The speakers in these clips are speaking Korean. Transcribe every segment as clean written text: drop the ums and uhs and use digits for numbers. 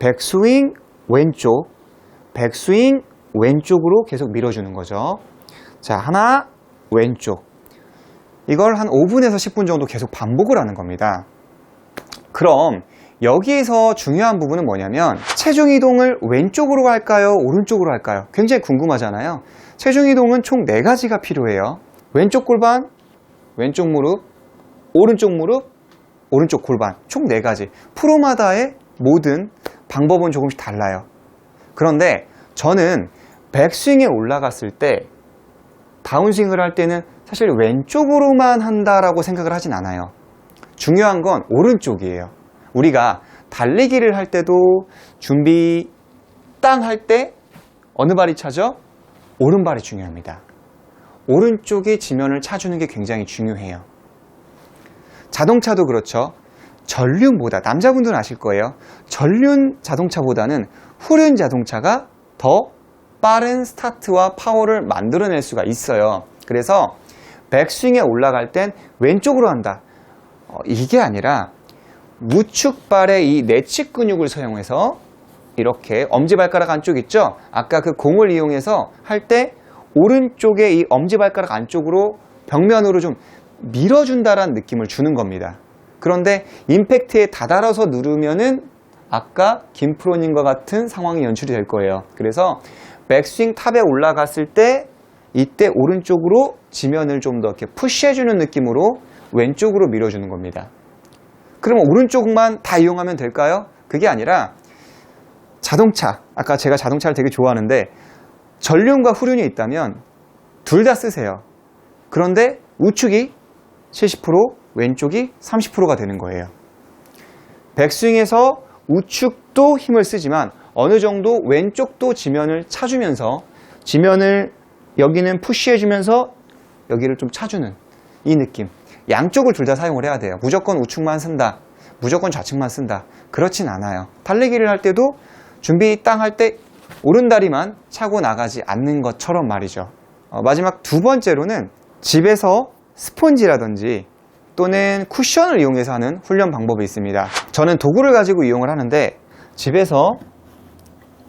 백스윙 왼쪽, 백스윙 왼쪽으로 계속 밀어주는 거죠. 자, 하나, 왼쪽. 이걸 한 5분에서 10분 정도 계속 반복을 하는 겁니다. 그럼 여기에서 중요한 부분은 뭐냐면 체중 이동을 왼쪽으로 할까요? 오른쪽으로 할까요? 굉장히 궁금하잖아요. 체중 이동은 총 4가지가 필요해요. 왼쪽 골반, 왼쪽 무릎, 오른쪽 무릎, 오른쪽 골반. 총 4가지. 프로마다의 모든 방법은 조금씩 달라요. 그런데 저는 백스윙에 올라갔을 때 다운스윙을 할 때는 사실 왼쪽으로만 한다라고 생각을 하진 않아요. 중요한 건 오른쪽이에요. 우리가 달리기를 할 때도 준비 땅 할 때 어느 발이 차죠? 오른발이 중요합니다. 오른쪽이 지면을 차주는 게 굉장히 중요해요. 자동차도 그렇죠. 전륜보다, 남자분들은 아실 거예요. 전륜 자동차보다는 후륜 자동차가 더 빠른 스타트와 파워를 만들어낼 수가 있어요. 그래서 백스윙에 올라갈 땐 왼쪽으로 한다. 이게 아니라 우측발의 이 내측 근육을 사용해서 이렇게 엄지발가락 안쪽 있죠? 아까 그 공을 이용해서 할 때 오른쪽에 이 엄지발가락 안쪽으로 벽면으로 좀 밀어준다라는 느낌을 주는 겁니다. 그런데 임팩트에 다다라서 누르면은 아까 김프로님과 같은 상황이 연출이 될 거예요. 그래서 백스윙 탑에 올라갔을 때 이때 오른쪽으로 지면을 좀 더 이렇게 푸시해주는 느낌으로 왼쪽으로 밀어주는 겁니다. 그러면 오른쪽만 다 이용하면 될까요? 그게 아니라 자동차, 아까 제가 자동차를 되게 좋아하는데 전륜과 후륜이 있다면 둘 다 쓰세요. 그런데 우측이 70%, 왼쪽이 30%가 되는 거예요. 백스윙에서 우측도 힘을 쓰지만 어느 정도 왼쪽도 지면을 차주면서 지면을 여기는 푸시해주면서 여기를 좀 차주는 이 느낌. 양쪽을 둘 다 사용을 해야 돼요. 무조건 우측만 쓴다. 무조건 좌측만 쓴다. 그렇진 않아요. 달리기를 할 때도 준비 땅 할 때 오른다리만 차고 나가지 않는 것처럼 말이죠. 마지막 두 번째로는 집에서 스폰지라든지 또는 쿠션을 이용해서 하는 훈련 방법이 있습니다. 저는 도구를 가지고 이용을 하는데 집에서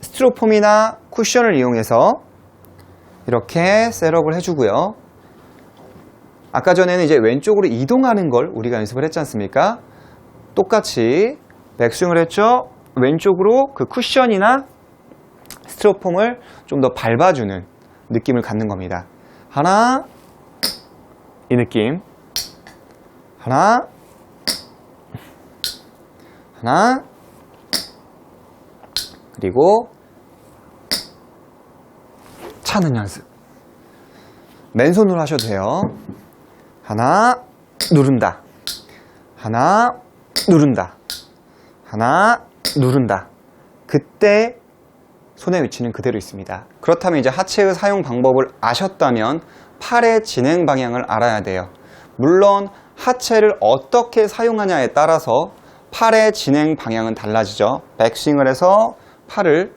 스티로폼이나 쿠션을 이용해서 이렇게 셋업을 해주고요. 아까 전에는 이제 왼쪽으로 이동하는 걸 우리가 연습을 했지 않습니까? 똑같이 백스윙을 했죠. 왼쪽으로 그 쿠션이나 스티로폼을 좀 더 밟아주는 느낌을 갖는 겁니다. 하나, 이 느낌. 하나, 하나, 그리고 차는 연습. 맨손으로 하셔도 돼요. 하나, 누른다. 하나, 누른다. 하나, 누른다. 그때 손의 위치는 그대로 있습니다. 그렇다면 이제 하체의 사용 방법을 아셨다면 팔의 진행 방향을 알아야 돼요. 물론 하체를 어떻게 사용하냐에 따라서 팔의 진행 방향은 달라지죠. 백스윙을 해서 팔을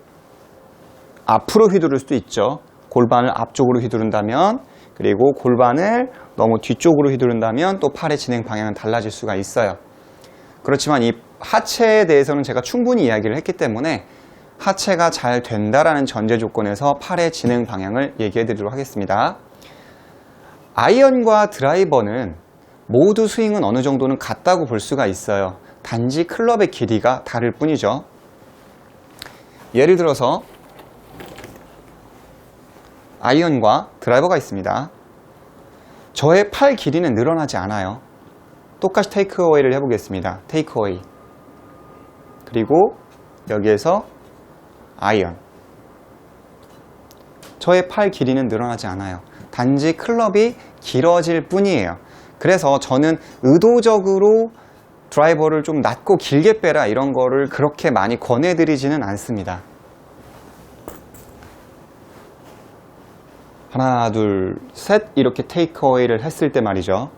앞으로 휘두를 수도 있죠. 골반을 앞쪽으로 휘두른다면, 그리고 골반을 너무 뒤쪽으로 휘두른다면 또 팔의 진행 방향은 달라질 수가 있어요. 그렇지만 이 하체에 대해서는 제가 충분히 이야기를 했기 때문에 하체가 잘 된다라는 전제 조건에서 팔의 진행 방향을 얘기해 드리도록 하겠습니다. 아이언과 드라이버는 모두 스윙은 어느 정도는 같다고 볼 수가 있어요. 단지 클럽의 길이가 다를 뿐이죠. 예를 들어서 아이언과 드라이버가 있습니다. 저의 팔 길이는 늘어나지 않아요. 똑같이 테이크어웨이를 해보겠습니다. 테이크어웨이. 그리고 여기에서 아이언. 저의 팔 길이는 늘어나지 않아요. 단지 클럽이 길어질 뿐이에요. 그래서 저는 의도적으로 드라이버를 좀 낮고 길게 빼라 이런 거를 그렇게 많이 권해드리지는 않습니다. 하나, 둘, 셋 이렇게 테이크어웨이를 했을 때 말이죠.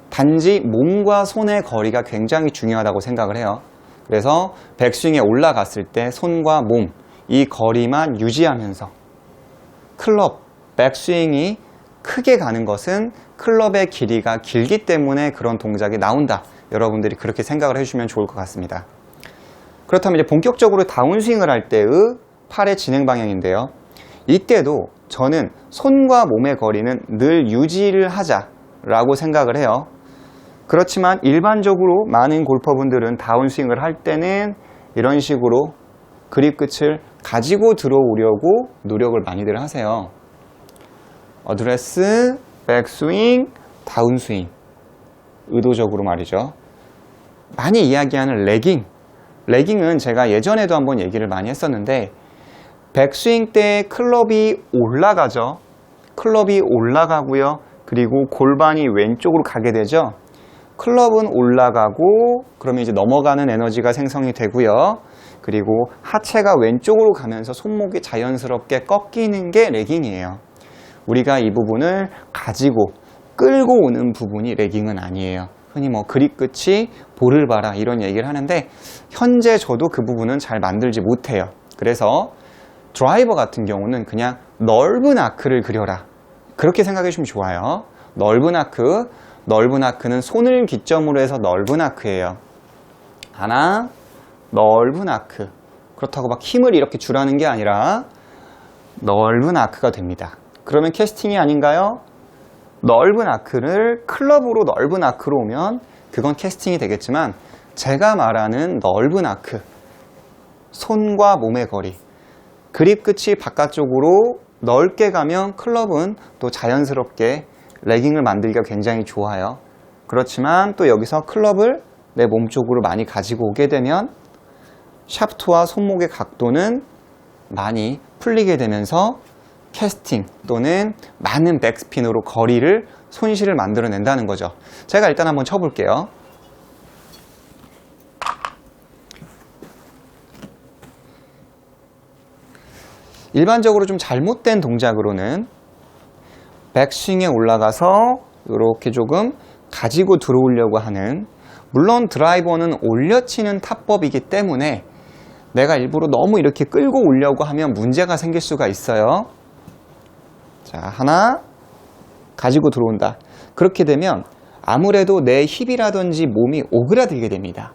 단지 몸과 손의 거리가 굉장히 중요하다고 생각을 해요. 그래서 백스윙에 올라갔을 때 손과 몸, 이 거리만 유지하면서 클럽, 백스윙이 크게 가는 것은 클럽의 길이가 길기 때문에 그런 동작이 나온다. 여러분들이 그렇게 생각을 해주시면 좋을 것 같습니다. 그렇다면 이제 본격적으로 다운스윙을 할 때의 팔의 진행 방향인데요. 이때도 저는 손과 몸의 거리는 늘 유지를 하자라고 생각을 해요. 그렇지만 일반적으로 많은 골퍼분들은 다운스윙을 할 때는 이런 식으로 그립 끝을 가지고 들어오려고 노력을 많이들 하세요. 어드레스, 백스윙, 다운스윙. 의도적으로 말이죠. 많이 이야기하는 레깅. 레깅은 제가 예전에도 한번 얘기를 많이 했었는데 백스윙 때 클럽이 올라가죠. 클럽이 올라가고요. 그리고 골반이 왼쪽으로 가게 되죠. 클럽은 올라가고 그러면 이제 넘어가는 에너지가 생성이 되고요. 그리고 하체가 왼쪽으로 가면서 손목이 자연스럽게 꺾이는 게 레깅이에요. 우리가 이 부분을 가지고 끌고 오는 부분이 레깅은 아니에요. 흔히 뭐 그립 끝이 볼을 봐라 이런 얘기를 하는데 현재 저도 그 부분은 잘 만들지 못해요. 그래서 드라이버 같은 경우는 그냥 넓은 아크를 그려라. 그렇게 생각해 주시면 좋아요. 넓은 아크. 넓은 아크는 손을 기점으로 해서 넓은 아크예요. 하나, 넓은 아크. 그렇다고 막 힘을 이렇게 주라는 게 아니라 넓은 아크가 됩니다. 그러면 캐스팅이 아닌가요? 넓은 아크를 클럽으로 넓은 아크로 오면 그건 캐스팅이 되겠지만 제가 말하는 넓은 아크, 손과 몸의 거리, 그립 끝이 바깥쪽으로 넓게 가면 클럽은 또 자연스럽게 레깅을 만들기가 굉장히 좋아요. 그렇지만 또 여기서 클럽을 내 몸 쪽으로 많이 가지고 오게 되면 샤프트와 손목의 각도는 많이 풀리게 되면서 캐스팅 또는 많은 백스핀으로 거리를 손실을 만들어낸다는 거죠. 제가 일단 한번 쳐볼게요. 일반적으로 좀 잘못된 동작으로는 백스윙에 올라가서 이렇게 조금 가지고 들어오려고 하는, 물론 드라이버는 올려치는 타법이기 때문에 내가 일부러 너무 이렇게 끌고 오려고 하면 문제가 생길 수가 있어요. 자, 하나 가지고 들어온다. 그렇게 되면 아무래도 내 힙이라든지 몸이 오그라들게 됩니다.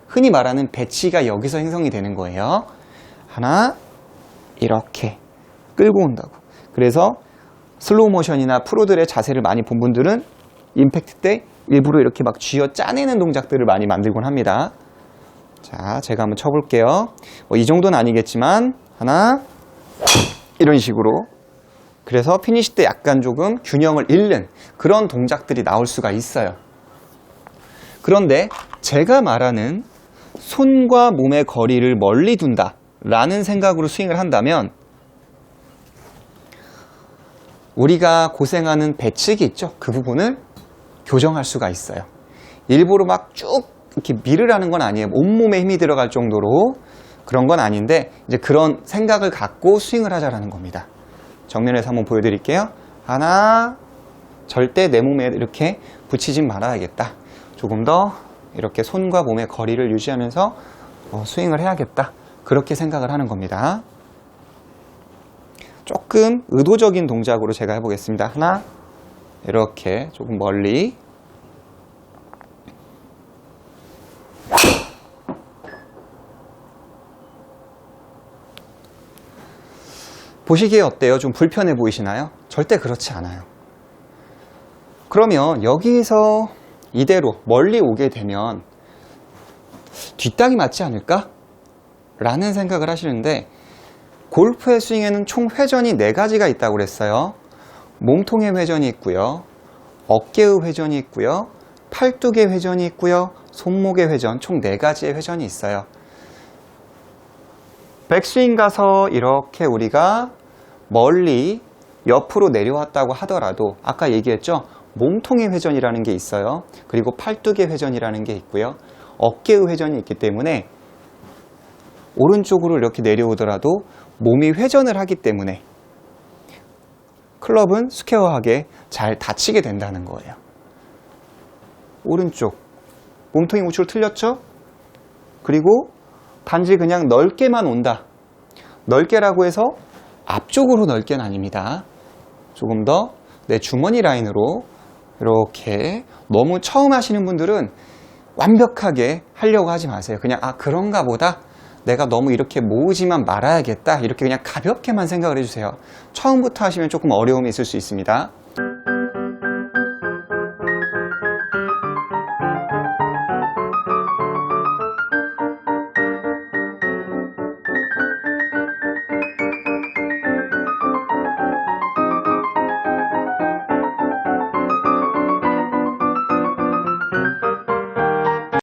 흔히 말하는 배치가 여기서 형성이 되는 거예요. 하나, 이렇게 끌고 온다고. 그래서 슬로우 모션이나 프로들의 자세를 많이 본 분들은 임팩트 때 일부러 이렇게 막 쥐어 짜내는 동작들을 많이 만들곤 합니다. 자, 제가 한번 쳐볼게요. 이 정도는 아니겠지만 하나, 이런 식으로. 그래서 피니시 때 약간 조금 균형을 잃는 그런 동작들이 나올 수가 있어요. 그런데 제가 말하는 손과 몸의 거리를 멀리 둔다 라는 생각으로 스윙을 한다면 우리가 고생하는 배치기 있죠? 그 부분을 교정할 수가 있어요. 일부러 막 쭉 이렇게 밀으라는 건 아니에요. 온몸에 힘이 들어갈 정도로 그런 건 아닌데 이제 그런 생각을 갖고 스윙을 하자라는 겁니다. 정면에서 한번 보여드릴게요. 하나, 절대 내 몸에 이렇게 붙이진 말아야겠다. 조금 더 이렇게 손과 몸의 거리를 유지하면서 스윙을 해야겠다. 그렇게 생각을 하는 겁니다. 조금 의도적인 동작으로 제가 해보겠습니다. 하나, 이렇게 조금 멀리. 보시기에 어때요? 좀 불편해 보이시나요? 절대 그렇지 않아요. 그러면 여기서 이대로 멀리 오게 되면 뒷땅이 맞지 않을까? 라는 생각을 하시는데 골프의 스윙에는 총 회전이 4가지가 있다고 그랬어요. 몸통의 회전이 있고요. 어깨의 회전이 있고요. 팔뚝의 회전이 있고요. 손목의 회전, 총 4가지의 회전이 있어요. 백스윙 가서 이렇게 우리가 멀리 옆으로 내려왔다고 하더라도 아까 얘기했죠? 몸통의 회전이라는 게 있어요. 그리고 팔뚝의 회전이라는 게 있고요. 어깨의 회전이 있기 때문에 오른쪽으로 이렇게 내려오더라도 몸이 회전을 하기 때문에 클럽은 스퀘어하게 잘 닫히게 된다는 거예요. 오른쪽 몸통이 우측으로 틀렸죠? 그리고 단지 그냥 넓게만 온다. 넓게라고 해서 앞쪽으로 넓게는 아닙니다. 조금 더 내 주머니 라인으로 이렇게. 너무 처음 하시는 분들은 완벽하게 하려고 하지 마세요. 그냥 그런가 보다 내가 너무 이렇게 모으지만 말아야겠다, 이렇게 그냥 가볍게만 생각을 해주세요. 처음부터 하시면 조금 어려움이 있을 수 있습니다.